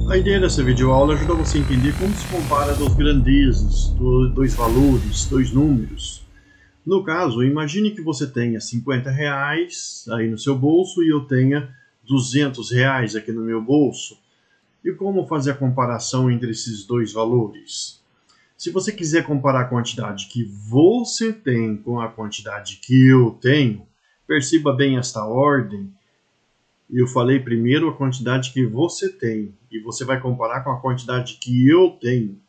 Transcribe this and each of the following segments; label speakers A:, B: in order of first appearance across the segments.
A: A ideia dessa videoaula é ajudar você a entender como se compara duas grandezas, dois valores, dois números. No caso, imagine que você tenha R$ 50 aí no seu bolso e eu tenha R$ 200 aqui no meu bolso. E como fazer a comparação entre esses dois valores? Se você quiser comparar a quantidade que você tem com a quantidade que eu tenho, perceba bem esta ordem. Eu falei primeiro a quantidade que você tem e você vai comparar com a quantidade que eu tenho.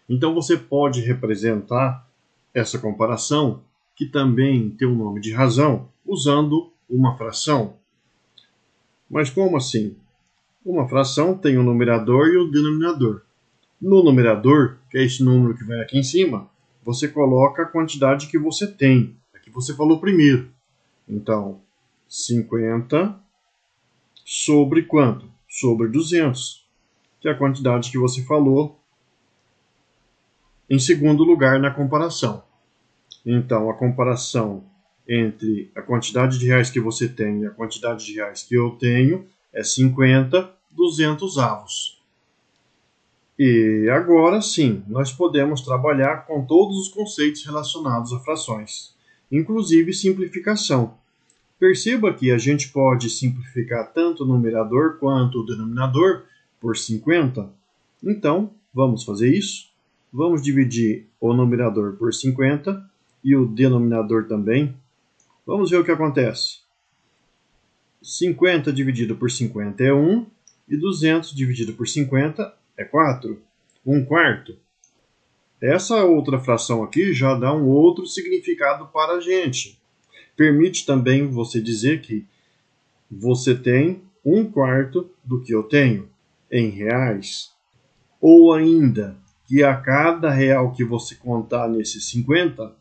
A: Então você pode representar essa comparação, que também tem o nome de razão, usando uma fração. Mas como assim? Uma fração tem o numerador e o denominador. No numerador, que é esse número que vai aqui em cima, você coloca a quantidade que você tem, a que você falou primeiro. Então, 50 sobre quanto? Sobre 200, que é a quantidade que você falou em segundo lugar na comparação. Então, a comparação entre a quantidade de reais que você tem e a quantidade de reais que eu tenho é 50 200avos. E agora sim, nós podemos trabalhar com todos os conceitos relacionados a frações, inclusive simplificação. Perceba que a gente pode simplificar tanto o numerador quanto o denominador por 50. Então, vamos fazer isso? Vamos dividir o numerador por 50 e o denominador também. Vamos ver o que acontece. 50 dividido por 50 é 1 e 200 dividido por 50 é 4. 1/4. Essa outra fração aqui já dá um outro significado para a gente. Permite também você dizer que você tem 1/4 do que eu tenho em reais. Ou ainda, que a cada real que você contar nesses 50,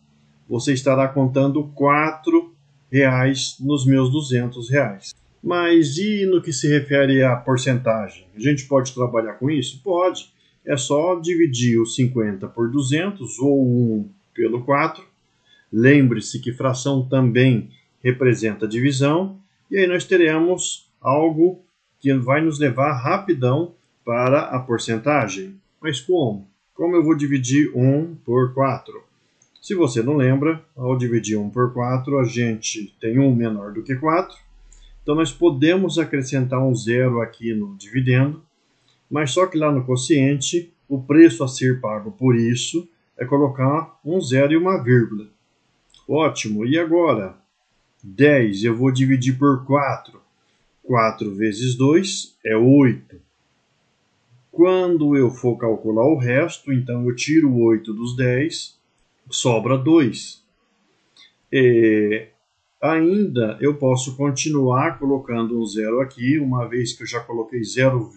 A: você estará contando 4 reais nos meus 200 reais. Mas e no que se refere à porcentagem? A gente pode trabalhar com isso? Pode. É só dividir os 50 por 200 ou 1 pelo 4. Lembre-se que fração também representa divisão, e aí nós teremos algo que vai nos levar rapidão para a porcentagem. Mas como? Como eu vou dividir 1 por 4? Se você não lembra, ao dividir 1 por 4, a gente tem 1 menor do que 4, então nós podemos acrescentar um zero aqui no dividendo, mas só que lá no quociente, o preço a ser pago por isso é colocar um zero e uma vírgula. Ótimo, e agora? 10 eu vou dividir por 4. 4 vezes 2 é 8. Quando eu for calcular o resto, então eu tiro 8 dos 10, sobra 2. Ainda eu posso continuar colocando um zero aqui, uma vez que eu já coloquei 0,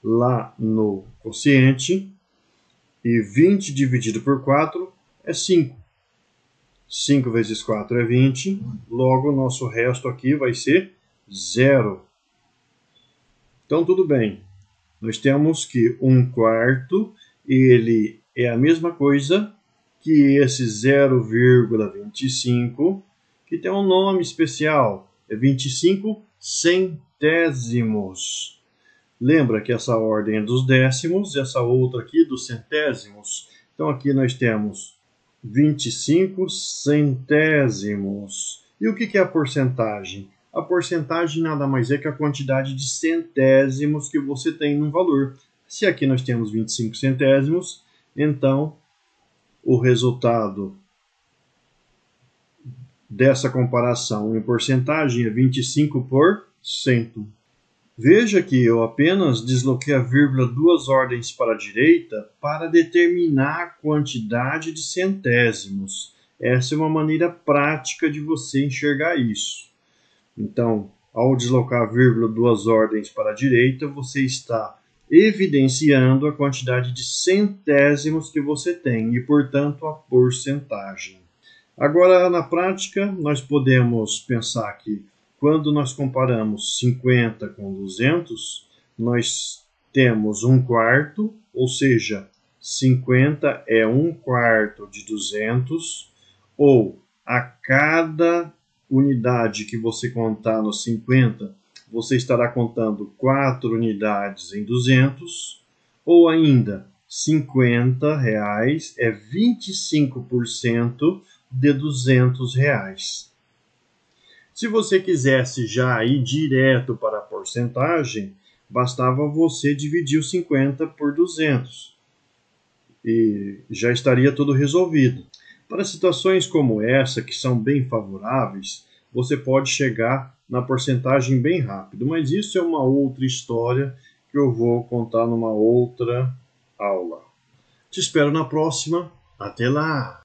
A: lá no quociente. E 20 dividido por 4 é 5. 5 vezes 4 é 20, logo o nosso resto aqui vai ser 0. Então, tudo bem. Nós temos que 1/4, ele é a mesma coisa que esse 0,25, que tem um nome especial, é 25 centésimos. Lembra que essa ordem é dos décimos, essa outra aqui dos centésimos. Então, aqui nós temos 25 centésimos. E o que é a porcentagem? A porcentagem nada mais é que a quantidade de centésimos que você tem num valor. Se aqui nós temos 25 centésimos, então o resultado dessa comparação em porcentagem é 25%. Veja que eu apenas desloquei a vírgula 2 ordens para a direita para determinar a quantidade de centésimos. Essa é uma maneira prática de você enxergar isso. Então, ao deslocar a vírgula 2 ordens para a direita, você está evidenciando a quantidade de centésimos que você tem e, portanto, a porcentagem. Agora, na prática, nós podemos pensar que quando nós comparamos 50 com 200, nós temos 1/4, ou seja, 50 é 1/4 de 200, ou a cada unidade que você contar no 50, você estará contando 4 unidades em 200, ou ainda R$50 é 25% de R$200. Se você quisesse já ir direto para a porcentagem, bastava você dividir os 50 por 200 e já estaria tudo resolvido. Para situações como essa, que são bem favoráveis, você pode chegar na porcentagem bem rápido, mas isso é uma outra história que eu vou contar numa outra aula. Te espero na próxima. Até lá!